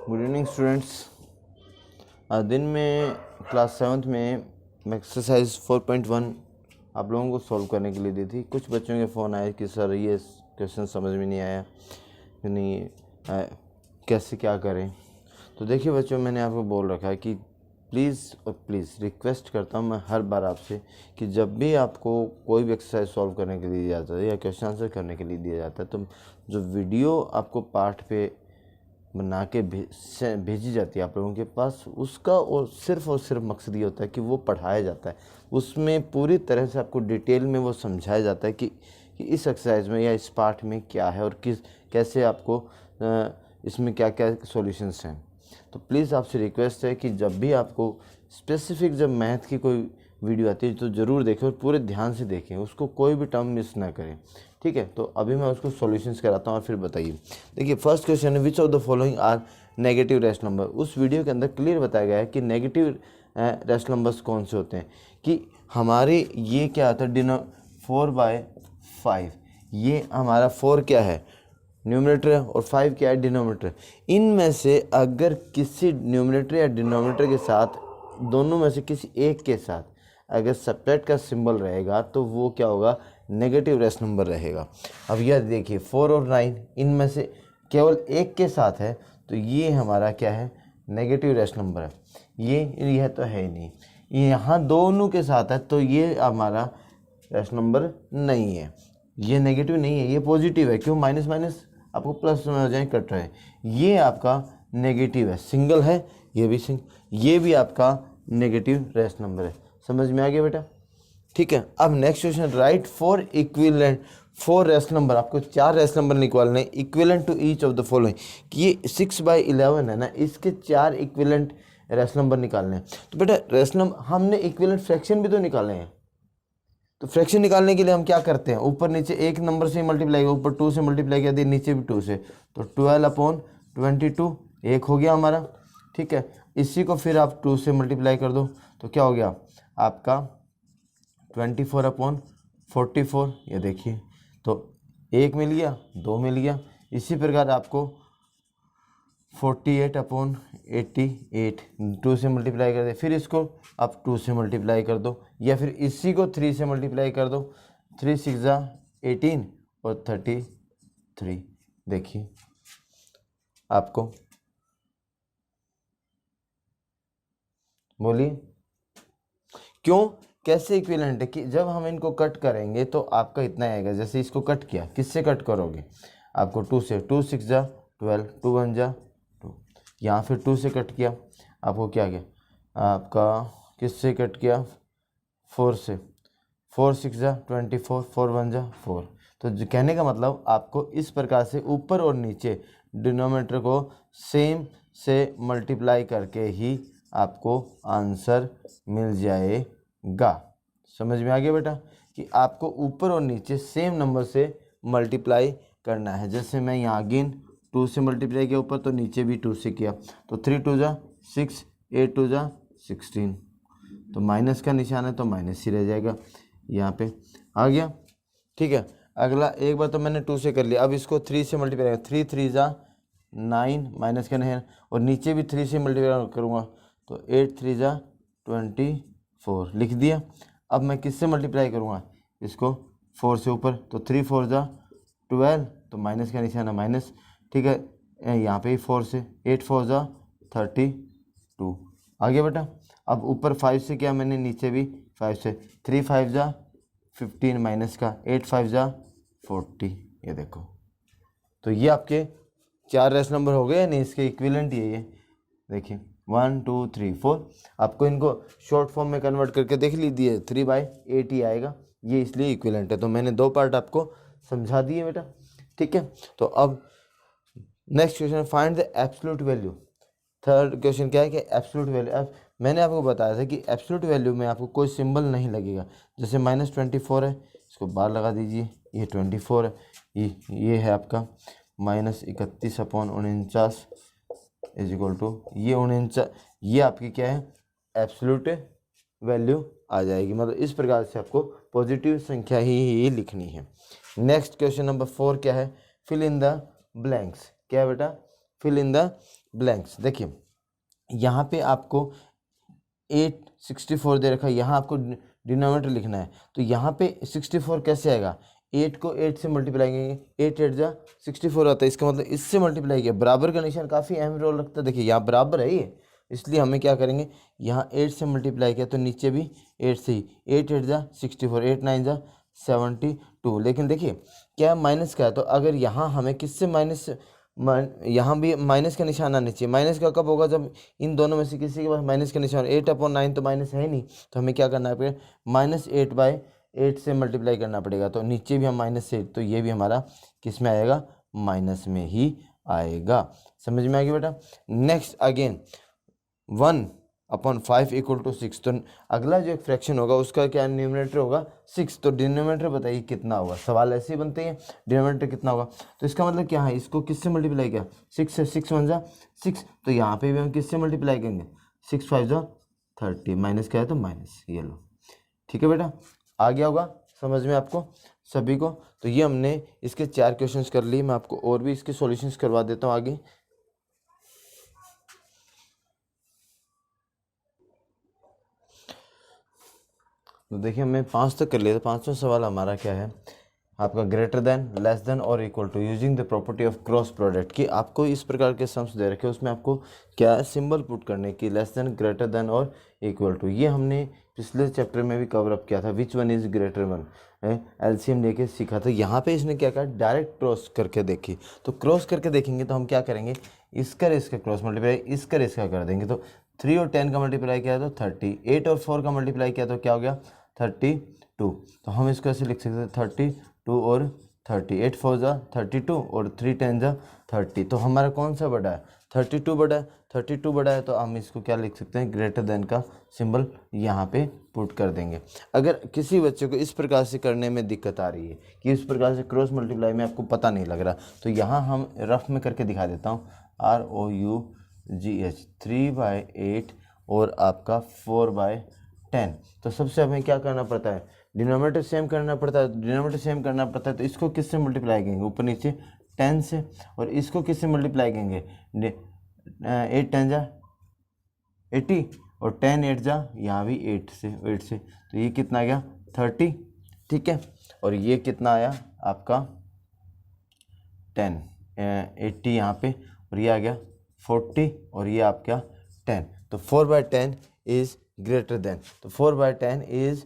Good evening students. दिन में class 7th में मैं एक्सरसाइज 4.1 आप लोगों को सॉल्व करने के लिए दी थी। कुछ बच्चों के फ़ोन आए कि सर ये क्वेश्चन समझ में नहीं आया, नहीं कैसे क्या करें। तो देखिए बच्चों, मैंने आपको बोल रखा है कि प्लीज़ रिक्वेस्ट करता हूँ मैं हर बार आपसे कि जब भी आपको कोई भी एक्सरसाइज सॉल्व करने के लिए दिया जाता है या क्वेश्चन आंसर करने के लिए दिया जाता है, तो जो वीडियो आपको पाठ पे बना के भेजी जाती है आप लोगों के पास, उसका और सिर्फ मकसद ये होता है कि वो पढ़ाया जाता है। उसमें पूरी तरह से आपको डिटेल में वो समझाया जाता है कि इस एक्सरसाइज में या इस पार्ट में क्या है और कैसे आपको इसमें क्या क्या सॉल्यूशंस हैं। तो प्लीज़ आपसे रिक्वेस्ट है कि जब भी आपको स्पेसिफिक जब मैथ की कोई वीडियो आती है तो ज़रूर देखें और पूरे ध्यान से देखें, उसको कोई भी टर्म मिस ना करें। ठीक है, तो अभी मैं उसको सॉल्यूशंस कराता हूँ और फिर बताइए। देखिए फर्स्ट क्वेश्चन है, which of the following are negative rational number. उस वीडियो के अंदर क्लियर बताया गया है कि नेगेटिव रेशनल नंबर्स कौन से होते हैं। कि हमारे ये क्या आता है, 4/5, ये हमारा 4 क्या है न्यूमरेटर है और 5 क्या है डिनोमिनेटर। इनमें से अगर किसी न्यूमरेटर या डिनोमिनेटर के साथ, दोनों में से किसी एक के साथ अगर सब्ट्रैक्ट का सिंबल रहेगा तो वो क्या होगा, नेगेटिव रेशनल नंबर रहेगा। अब यह देखिए 4 और 9 इनमें से केवल एक के साथ है तो ये हमारा क्या है, नेगेटिव रेशनल नंबर है। यह तो है ही नहीं, यहाँ दोनों के साथ है तो ये हमारा रेशनल नंबर नहीं है, ये नेगेटिव नहीं है, ये पॉजिटिव है। क्यों, माइनस माइनस आपको प्लस में हो जाए, कट रहे, ये आपका नेगेटिव है, सिंगल है, ये भी ये भी आपका नेगेटिव रेशनल नंबर है। समझ में आ गया बेटा? ठीक है, अब next question, write 4 equivalent 4 rational number. आपको 4 रेशनल नंबर निकालने equivalent to each of the following. कि ये 6/11 है ना, इसके 4 इक्विवेलेंट रेशनल नंबर निकालने हैं। तो बेटा रेशनल हमने इक्विवेलेंट फ्रैक्शन भी तो निकालने हैं। तो फ्रैक्शन निकालने के लिए हम क्या करते हैं, ऊपर नीचे एक नंबर से मल्टीप्लाई किया, ऊपर 2 से मल्टीप्लाई किया, नीचे भी 2 से, तो 12/22 एक हो गया हमारा। ठीक है, इसी को फिर आप 2 से मल्टीप्लाई कर दो तो क्या हो गया आपका 24/44। ये देखिए, तो एक मिल गया, 2 मिल गया। इसी प्रकार आपको 48/88 2 से मल्टीप्लाई कर दे, फिर इसको आप 2 से मल्टीप्लाई कर दो, या फिर इसी को 3 से मल्टीप्लाई कर दो। 3 6 18 और 33। देखिए आपको, बोलिए क्यों, कैसे इक्विवेलेंट है कि जब हम इनको कट करेंगे तो आपका इतना आएगा। जैसे इसको कट किया, किससे कट करोगे, आपको 2 से, 2 6 12, 2 1 2, यहाँ फिर 2 से कट किया, आपको क्या गया, आपका किससे कट किया, 4 से, 4 6 24, 4 1 4। तो कहने का मतलब आपको इस प्रकार से ऊपर और नीचे डिनोमिनेटर को सेम से मल्टीप्लाई करके ही आपको आंसर मिल जाएगा। समझ में आ गया बेटा कि आपको ऊपर और नीचे सेम नंबर से मल्टीप्लाई करना है। जैसे मैं यहाँ अगेन 2 से मल्टीप्लाई किया ऊपर, तो नीचे भी 2 से किया, तो 3 2 6, 8 2 16, तो माइनस का निशान है तो माइनस ही रह जाएगा, यहाँ पे आ गया। ठीक है, अगला एक बार तो मैंने 2 से कर लिया, अब इसको 3 से मल्टीप्लाई, 3 3 9, माइनस का नहीं, और नीचे भी 3 से मल्टीप्लाई करूँगा तो 8 3 24 लिख दिया। अब मैं किससे मल्टीप्लाई करूँगा, इसको 4 से ऊपर, तो 3 4 12, तो माइनस का निशान है माइनस। ठीक है, यहाँ पे ही 4 से, 8 4 32 आ गया बेटा। अब ऊपर 5 से किया मैंने, नीचे भी 5 से, 3 5 15 माइनस का, 8 5 40। ये देखो, तो ये आपके 4 रेशनल नंबर हो गए या नहीं, इसके इक्विवेलेंट ये देखिए 1 2 3 4। आपको इनको शॉर्ट फॉर्म में कन्वर्ट करके देख लीजिए, 3/8 ही आएगा, ये इसलिए इक्विवेलेंट है। तो मैंने 2 पार्ट आपको समझा दिए बेटा। ठीक है, तो अब next question, find the absolute value. Third question क्या है कि एब्सोल्यूट वैल्यू। अब मैंने आपको बताया था कि एब्सोल्यूट वैल्यू में आपको कोई सिंबल नहीं लगेगा। जैसे -24 है, इसको बाहर लगा दीजिए, ये 24 है, ये है आपका -31/49 इज इक्वल टू ये 49, ये आपकी क्या है, एब्सोल्यूट वैल्यू आ जाएगी। मतलब इस प्रकार से आपको पॉजिटिव संख्या ही लिखनी है। नेक्स्ट क्वेश्चन नंबर 4 क्या है, फिल इन द ब्लैंक्स। क्या है बेटा, फिल इन द ब्लैंक्स। देखिए यहाँ पे आपको 864 दे रखा है, यहाँ आपको डिनोमिनेटर लिखना है। तो यहाँ पे 64 कैसे आएगा, 8 को 8 से मल्टीप्लाई करेंगे, 8 8 जा 64 आता है, इसका मतलब इससे मल्टीप्लाई किया। बराबर का निशान काफ़ी अहम रोल रखता है। देखिए यहाँ बराबर है ये, इसलिए हमें क्या करेंगे, यहाँ 8 से मल्टीप्लाई किया तो नीचे भी 8 से ही, 8 8 जा 64, 8 9 जा 72। लेकिन देखिए क्या माइनस का है, तो अगर यहाँ हमें किससे माइनस, यहाँ भी माइनस का निशान आना चाहिए। माइनस का कब होगा, जब इन दोनों में से किसी के पास माइनस का निशान। 8/9 तो माइनस है ही नहीं, तो हमें क्या करना पड़ेगा, -8/8 से मल्टीप्लाई करना पड़ेगा। तो नीचे भी हम माइनस से, तो ये भी हमारा किस में आएगा, माइनस में ही आएगा। समझ में आ गया बेटा। Next again 1/5 = 6। तो अगला जो एक फ्रैक्शन होगा उसका क्या न्यूमरेटर होगा 6। तो डिनोमिनेटर बताइए कितना होगा, सवाल ऐसे ही बनते हैं, डिनोमिनेटर कितना होगा। तो इसका मतलब क्या है, इसको किससे मल्टीप्लाई किया, 6 से, 6 1 जा 6। तो यहाँ पे भी हम किससे मल्टीप्लाई करेंगे, 6 5 जा 30, माइनस क्या है तो माइनस, ये लो। ठीक है बेटा, आ गया होगा समझ में आपको सभी को। तो ये हमने इसके 4 क्वेश्चंस कर लिए। मैं आपको और भी इसके सॉल्यूशंस करवा देता हूँ आगे। तो देखिए हमने 5 तक कर लिया था। 5वां सवाल हमारा क्या है आपका, ग्रेटर देन, लेस देन और equal to using the property of cross product. कि आपको इस प्रकार के सम्स दे रखे, उसमें आपको क्या सिंबल पुट करने की, लेस देन, ग्रेटर देन और इक्वल टू। ये हमने पिछले चैप्टर में भी कवर अप किया था, which one is greater one, LCM लेके सीखा था। यहाँ पे इसने क्या कहा, डायरेक्ट क्रॉस करके देखी। तो क्रॉस करके देखेंगे तो हम क्या करेंगे, इसका क्रॉस मल्टीप्लाई इसका कर देंगे। तो 3 और 10 का मल्टीप्लाई किया तो 30, 8 और 4 का मल्टीप्लाई किया तो क्या हो गया 32। तो हम इसको ऐसे लिख सकते हैं 32 और 30, 8 4 जा 32 और 3 10 जा 30। तो हमारा कौन सा बड़ा है, 32 बड़ा है। 32 बड़ा है तो हम इसको क्या लिख सकते हैं, ग्रेटर देन का सिंबल यहाँ पे पुट कर देंगे। अगर किसी बच्चे को इस प्रकार से करने में दिक्कत आ रही है कि इस प्रकार से क्रॉस मल्टीप्लाई में आपको पता नहीं लग रहा, तो यहाँ हम रफ में करके दिखा देता हूँ। ROUGH 3/8 और आपका 4/10। तो सबसे हमें क्या करना पड़ता है, डिनोमिनेटर सेम करना पड़ता है। डिनोमिनेटर सेम करना पड़ता है तो इसको किससे मल्टीप्लाई करेंगे, ऊपर नीचे 10 से, और इसको किससे मल्टीप्लाई करेंगे, 8 10 जा 80 और 10 8 जा यहाँ भी 8 से। तो ये कितना आ गया 30। ठीक है, और ये कितना आया आपका 10, 80 यहाँ पे, और ये आ गया 40 और ये आपका 10। तो 4/10 इज ग्रेटर देन। तो 4/10 इज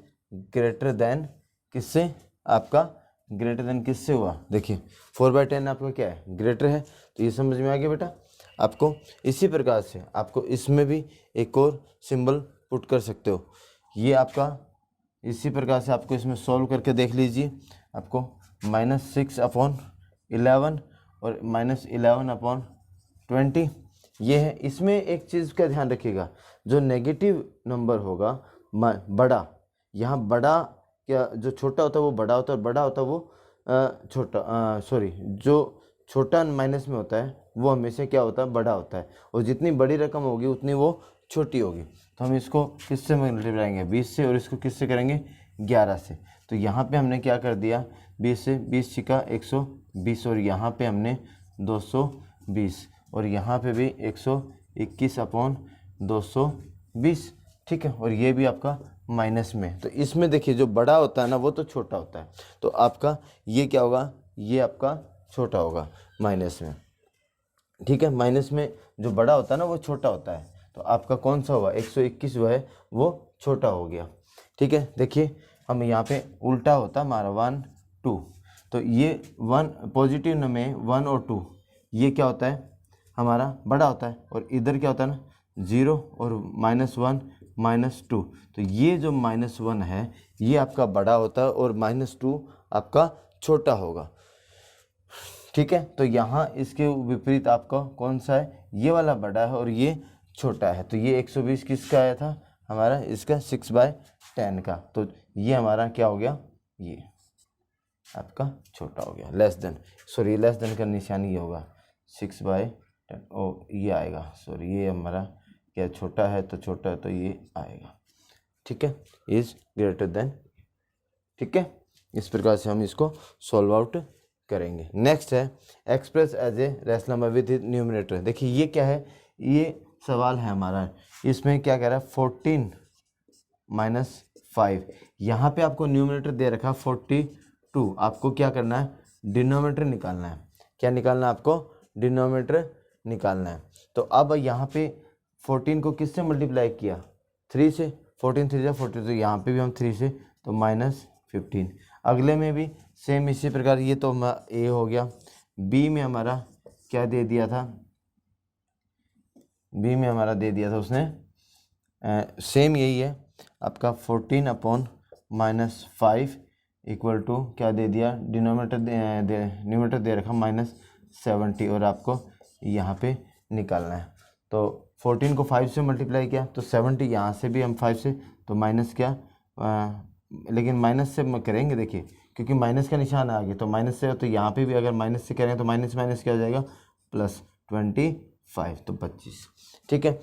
ग्रेटर देन किससे, आपका ग्रेटर देन किससे हुआ, देखिए 4/10 आपका क्या है, ग्रेटर है। तो ये समझ में आ गया बेटा आपको। इसी प्रकार से आपको इसमें भी एक और सिंबल पुट कर सकते हो। ये आपका इसी प्रकार से आपको इसमें सॉल्व करके देख लीजिए। आपको -6/11 और -11/20 ये है। इसमें एक चीज़ का ध्यान रखिएगा, जो नेगेटिव नंबर होगा बड़ा, यहाँ बड़ा क्या, जो छोटा होता है वो बड़ा होता है, और बड़ा होता है वो छोटा, सॉरी, जो छोटा माइनस में होता है वो हमेशा क्या होता है, बड़ा होता है। और जितनी बड़ी रकम होगी उतनी वो छोटी होगी। तो हम इसको किससे मल्टीप्लाई करेंगे, 20 से, और इसको किससे करेंगे 11 से। तो यहाँ पे हमने क्या कर दिया, 20 से 20 छिका 120, और यहाँ पे हमने 220, और यहाँ पे भी 121/220। ठीक है, और ये भी आपका माइनस में। तो इसमें देखिए जो बड़ा होता है ना वो तो छोटा होता है, तो आपका ये क्या होगा, ये आपका छोटा होगा माइनस में। ठीक है, माइनस में जो बड़ा होता है ना वो छोटा होता है, तो आपका कौन सा हुआ 121 जो है वो छोटा हो गया। ठीक है, देखिए हम यहाँ पे उल्टा होता हमारा 1 2, तो ये 1 पॉजिटिव में 1 और 2 ये क्या होता है हमारा बड़ा होता है, और इधर क्या होता है ना 0 और -1 -2। तो ये जो -1 है ये आपका बड़ा होता है, और -2 आपका छोटा होगा। ठीक है, तो यहाँ इसके विपरीत आपका कौन सा है, ये वाला बड़ा है और ये छोटा है। तो ये 120 किसका आया था हमारा, इसका 6/10 का। तो ये हमारा क्या हो गया, ये आपका छोटा हो गया, less than, sorry less than का निशान ये होगा 6/10, ओ ये आएगा, सॉरी ये हमारा क्या छोटा है, तो छोटा है तो ये आएगा। ठीक है, इज ग्रेटर देन। ठीक है, इस प्रकार से हम इसको सॉल्व आउट करेंगे। नेक्स्ट है express as a rational number with numerator. देखिए ये क्या है, ये सवाल है हमारा, इसमें क्या कह रहा है 14 माइनस 5। यहाँ पे आपको न्यूमरेटर दे रखा 42, आपको क्या करना है डिनोमिनेटर निकालना है। क्या निकालना है आपको, डिनोमिनेटर निकालना है। तो अब यहाँ पे 14 को किससे मल्टीप्लाई किया, 3 से, 14 3 40, तो यहाँ पे भी हम 3 से, तो -15। अगले में भी सेम इसी प्रकार, ये तो ए हो गया। बी में हमारा क्या दे दिया था, बी में हमारा दे दिया था उसने सेम यही है आपका 14/-5 इक्वल टू क्या दे दिया, न्यूमरेटर दे रखा -70 और आपको यहाँ पे निकालना है। तो 14 को 5 से मल्टीप्लाई किया तो 70, यहाँ से भी हम 5 से, तो माइनस क्या लेकिन माइनस से करेंगे, देखिए क्योंकि माइनस का निशान आ गया तो माइनस से, तो यहाँ पे भी अगर माइनस से करें तो माइनस माइनस क्या हो जाएगा +25, तो 25। ठीक है,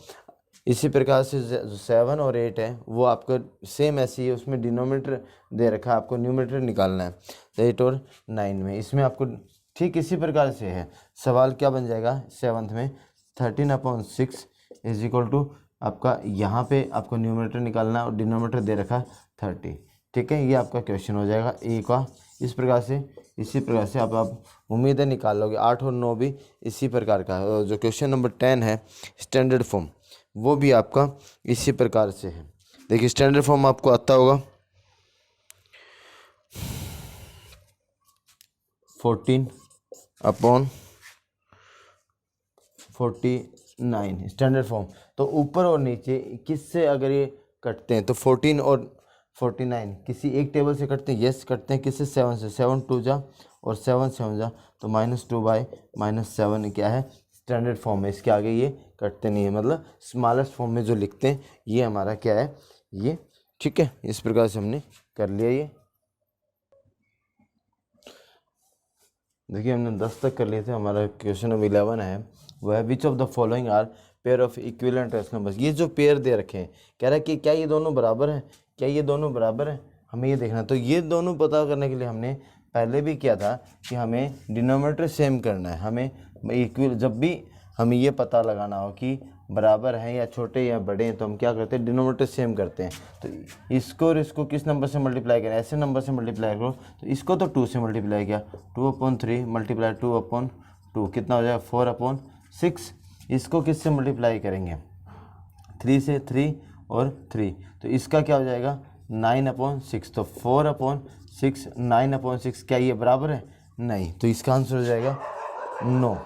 इसी प्रकार से 7 और 8 है वो आपका सेम ऐसी है, उसमें डिनोमिनेटर दे रखा है, आपको न्यूमरेटर निकालना है 8 और 9 में। इसमें आपको ठीक इसी प्रकार से है, सवाल क्या बन जाएगा 7th में 13/6 इज इक्वल टू आपका यहाँ पे आपको न्यूमरेटर निकालना है और डिनोमिनेटर दे रखा 30। ठीक है, ये आपका क्वेश्चन हो जाएगा ए का। इस प्रकार से, इसी प्रकार से आप उम्मीद है निकाल लोगे। 8 और 9 भी इसी प्रकार का है। जो क्वेश्चन नंबर 10 है स्टैंडर्ड फॉर्म, वो भी आपका इसी प्रकार से है। देखिए स्टैंडर्ड फॉर्म आपको आता होगा 14/49 स्टैंडर्ड फॉर्म। तो ऊपर और नीचे किससे अगर ये कटते हैं तो 14 और 49 किसी एक टेबल से कटते हैं, यस कटते हैं, किससे 7 से, 7 2 जा और 7 7 जा, तो -2/-7 क्या है स्टैंडर्ड फॉर्म में। इसके आगे ये कटते नहीं है, मतलब स्मॉलेस्ट फॉर्म में जो लिखते हैं ये हमारा क्या है ये। ठीक है, इस प्रकार से हमने कर लिया ये। देखिए हमने 10 तक कर लिए थे। हमारा क्वेश्चन नंबर 11 है, वह है which of the following are pair of equivalent rational numbers. ये जो पेयर दे रखे हैं कह रहा है कि क्या ये दोनों बराबर हैं, क्या ये दोनों बराबर हैं, हमें ये देखना। तो ये दोनों पता करने के लिए हमने पहले भी किया था कि हमें डिनोमिनेटर सेम करना है। हमें जब भी हमें ये पता लगाना हो कि बराबर हैं या छोटे या बड़े हैं तो हम क्या करते हैं डिनोमिनेटर सेम करते हैं। तो इसको और इसको किस नंबर से मल्टीप्लाई करें, ऐसे नंबर से मल्टीप्लाई करो। तो इसको तो 2 से मल्टीप्लाई किया, 2/3 मल्टीप्लाई 2/2 कितना हो जाएगा 4/6। इसको किससे मल्टीप्लाई करेंगे 3 से, 3 और 3, तो इसका क्या हो जाएगा 9/6। तो 4/6 9/6 क्या ये बराबर है, नहीं, तो इसका आंसर हो जाएगा नो,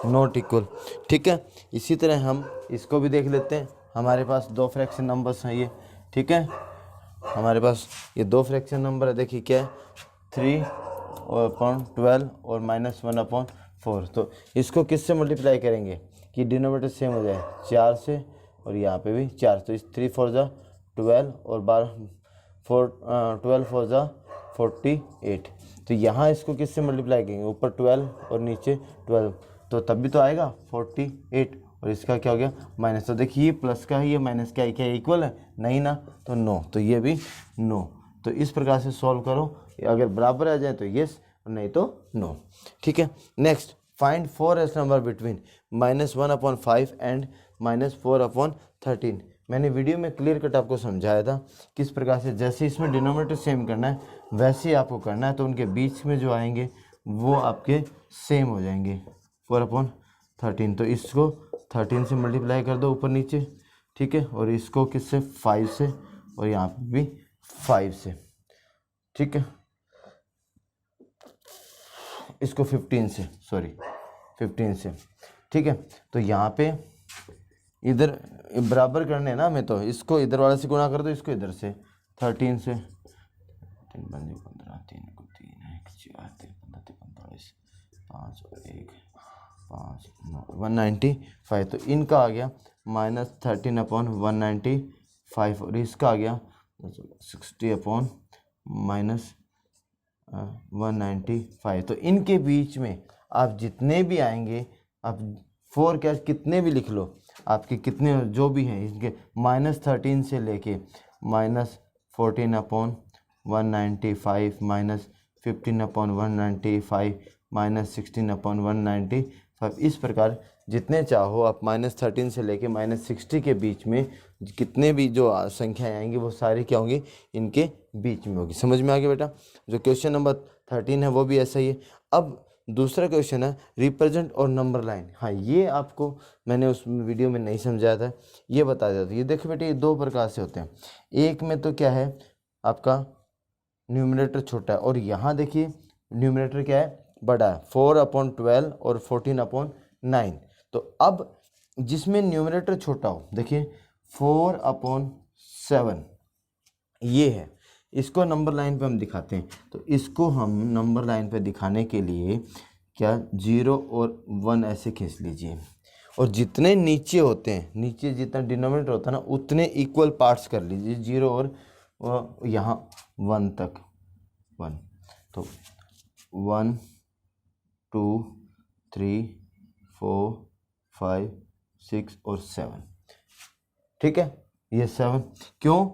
नॉट इक्वल। ठीक है, इसी तरह हम इसको भी देख लेते हैं। हमारे पास 2 फ्रैक्शन नंबर्स हैं ये। ठीक है, हमारे पास ये 2 फ्रैक्शन नंबर है। देखिए क्या है 3/12 और -1/4। तो इसको किससे मल्टीप्लाई करेंगे कि डिनोमिनेटर सेम हो जाए, 4 से, और यहाँ पे भी 4। तो इस 3 4 जा 12 और 12 4 जा 48। तो यहाँ इसको किससे मल्टीप्लाई करेंगे, ऊपर 12 और नीचे 12, तो तब भी तो आएगा 48, और इसका क्या हो गया माइनस। तो देखिए ये प्लस का है ये माइनस का है, क्या इक्वल है, नहीं ना, तो नो, तो ये भी नो। तो इस प्रकार से सॉल्व करो, अगर बराबर आ जाए तो यस और नहीं तो नो। ठीक है, next find 4 rational number between -1/5 and -4/13। मैंने वीडियो में क्लियर कट आपको समझाया था किस प्रकार से, जैसे इसमें डिनोमिनेटर सेम करना है वैसे ही आपको करना है। तो उनके बीच में जो आएंगे वो आपके सेम हो जाएंगे 4/13। तो इसको 13 से मल्टीप्लाई कर दो ऊपर नीचे। ठीक है, और इसको किससे 5 से, और यहाँ पे भी 5 से। ठीक है, इसको 15 से, सॉरी 15 से। ठीक है, तो यहाँ पे इधर बराबर करने ना हमें, तो इसको इधर वाले से गुणा कर दो, इसको इधर से 13 से, 3 15 3 को 3 1 4 3 15 45 5 और 1 5 9 195। तो इनका आ गया -13/195 और इसका आ गया 60/-195। तो इनके बीच में आप जितने भी आएंगे, आप 4 क्या कितने भी लिख लो, आपके कितने जो भी हैं इनके -13 से लेके -14/195 -15/195 -16/195। इस प्रकार जितने चाहो आप -13 से लेके -60 के बीच में कितने भी जो संख्याएं आएंगी वो सारी क्या होंगी, इनके बीच में होगी। समझ में आ गया बेटा। जो क्वेश्चन नंबर 13 है वो भी ऐसा ही है। अब दूसरा क्वेश्चन है रिप्रेजेंट और नंबर लाइन। हाँ, ये आपको मैंने उस वीडियो में नहीं समझाया था, ये बता दिया था। ये देखो बेटे, ये दो प्रकार से होते हैं। एक में तो क्या है आपका न्यूमरेटर छोटा है, और यहाँ देखिए न्यूमरेटर क्या है, बड़ा है, 4/12 और 14/9। तो अब जिसमें न्यूमरेटर छोटा हो, देखिए 4/7 ये है, इसको नंबर लाइन पे हम दिखाते हैं। तो इसको हम नंबर लाइन पे दिखाने के लिए क्या 0 और 1 ऐसे खींच लीजिए, और जितने नीचे होते हैं, नीचे जितना डिनोमिनेटर होता है ना, उतने इक्वल पार्ट्स कर लीजिए, 0 और यहाँ 1 तक, 1। तो 1 2 3 4 5 6 और 7, ठीक है, ये 7 क्यों।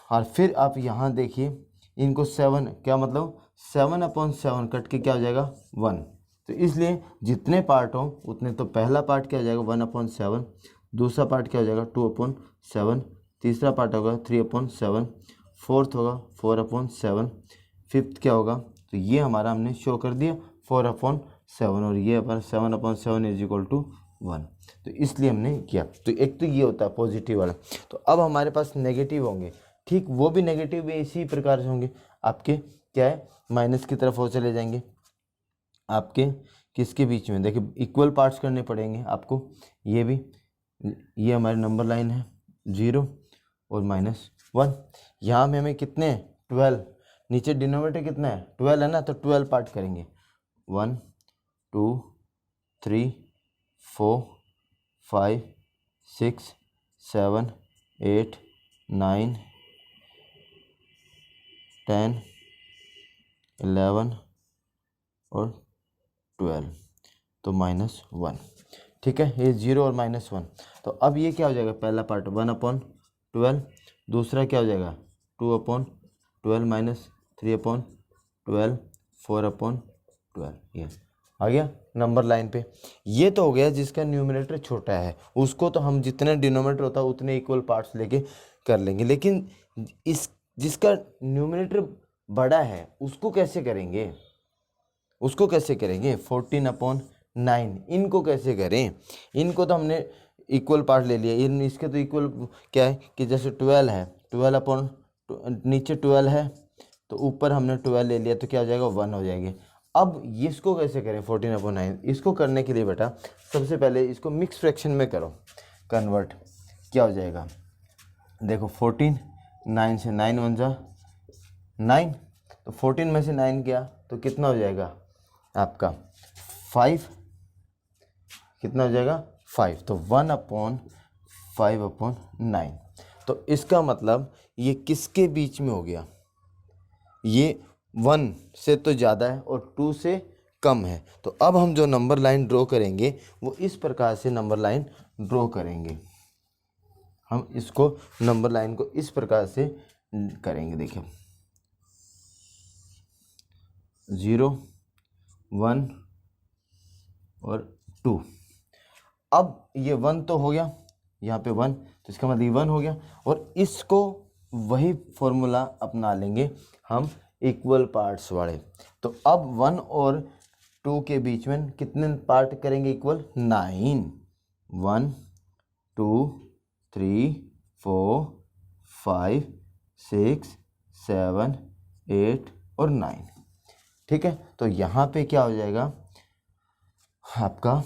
और फिर आप यहाँ देखिए इनको 7, क्या मतलब 7/7 कट के क्या हो जाएगा 1। तो इसलिए जितने पार्ट हों उतने, तो पहला पार्ट क्या हो जाएगा 1/7, दूसरा पार्ट क्या हो जाएगा 2/7, तीसरा पार्ट होगा 3/7, फोर्थ होगा 4/7, फिफ्थ क्या होगा, तो ये हमारा हमने शो कर दिया 4/7, और ये हमारा 7/7 = 1। तो इसलिए हमने किया। तो एक तो ये होता है पॉजिटिव वाला। तो अब हमारे पास नेगेटिव होंगे, ठीक, वो भी नेगेटिव भी इसी प्रकार से होंगे आपके, क्या है, माइनस की तरफ वो चले जाएंगे आपके, किसके बीच में, देखिए इक्वल पार्ट्स करने पड़ेंगे आपको। ये भी, ये हमारी नंबर लाइन है 0 और -1। यहाँ में हमें कितने 12, नीचे डिनोमिनेटर कितना है 12 है ना, तो 12 पार्ट करेंगे, 1 2 3 4 5 6 7 8 9 10 11 और 12, तो -1, ठीक है, ये 0 और -1। तो अब ये क्या हो जाएगा, पहला पार्ट 1/12, दूसरा क्या हो जाएगा 2/12 -3/12 4/12, ये आ गया नंबर लाइन पे। ये तो हो गया जिसका न्यूमरेटर छोटा है, उसको तो हम जितने डिनोमिनेटर होता है उतने इक्वल पार्ट्स लेके कर लेंगे। लेकिन इस जिसका न्यूमरेटर बड़ा है उसको कैसे करेंगे, 14/9, इनको कैसे करें। इनको तो हमने इक्वल पार्ट ले लिया, इन इसके तो इक्वल क्या है कि जैसे 12 है, 12 नीचे 12 है तो ऊपर हमने 12 ले लिया, तो क्या हो जाएगा 1 हो जाएगी। अब इसको कैसे करें 14/9, इसको करने के लिए बेटा सबसे पहले इसको मिक्स फ्रैक्शन में करो कन्वर्ट। क्या हो जाएगा, देखो 14, 9 से 9 1 जा 9, तो 14 में से 9 गया तो कितना हो जाएगा आपका 5, कितना हो जाएगा 5, तो 1/5/9। तो इसका मतलब ये किसके बीच में हो गया, ये 1 से तो ज़्यादा है और 2 से कम है। तो अब हम जो नंबर लाइन ड्रॉ करेंगे वो इस प्रकार से नंबर लाइन ड्रॉ करेंगे। हम इसको नंबर लाइन को इस प्रकार से करेंगे, देखिए 0 1 और 2। अब ये 1 तो हो गया, यहाँ पे 1, तो इसका मतलब 1 हो गया, और इसको वही फॉर्मूला अपना लेंगे हम इक्वल पार्ट्स वाले। तो अब 1 और 2 के बीच में कितने पार्ट करेंगे इक्वल, 9, 1 2 3 4 5 6 7 8 और 9, ठीक है। तो यहाँ पे क्या हो जाएगा आपका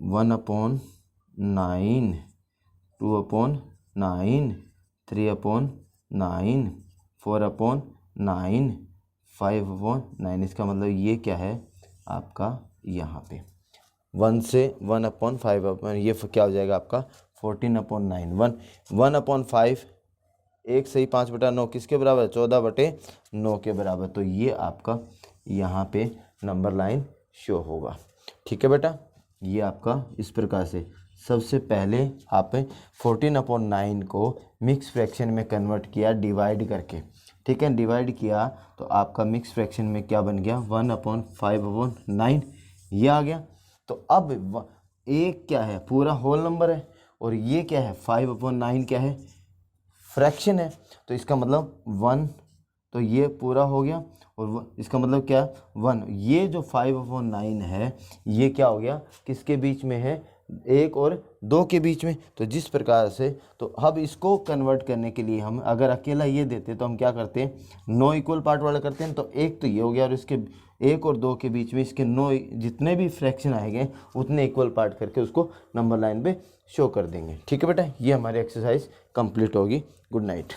1/9 2/9 3/9 4/9 5/9। इसका मतलब ये क्या है आपका, यहाँ पे 1 से 1/5, ये क्या हो जाएगा आपका 14/9। 1/5, 1 सही 5/9 किसके बराबर है, 14/9 के बराबर। तो ये आपका यहाँ पे नंबर लाइन शो होगा, ठीक है बेटा। ये आपका इस प्रकार से सबसे पहले आप 14/9 को मिक्स फ्रैक्शन में कन्वर्ट किया डिवाइड करके, ठीक है, डिवाइड किया तो आपका मिक्स फ्रैक्शन में क्या बन गया, 1/5/9 ये आ गया। तो अब एक क्या है, पूरा होल नंबर है, और ये क्या है, 5/9 क्या है, फ्रैक्शन है। तो इसका मतलब 1, तो ये पूरा हो गया, और इसका मतलब क्या, 1। ये जो 5/9 है ये क्या हो गया, किसके बीच में है, 1 और 2 के बीच में। तो जिस प्रकार से, तो अब इसको कन्वर्ट करने के लिए हम अगर अकेला ये देते तो हम क्या करते हैं, 9 इक्वल पार्ट वाला करते हैं। तो एक तो ये हो गया, और इसके 1 और 2 के बीच में इसके 9 जितने भी फ्रैक्शन आएंगे उतने इक्वल पार्ट करके उसको नंबर लाइन पे शो कर देंगे। ठीक है बेटा, ये हमारी एक्सरसाइज कंप्लीट होगी। Good night.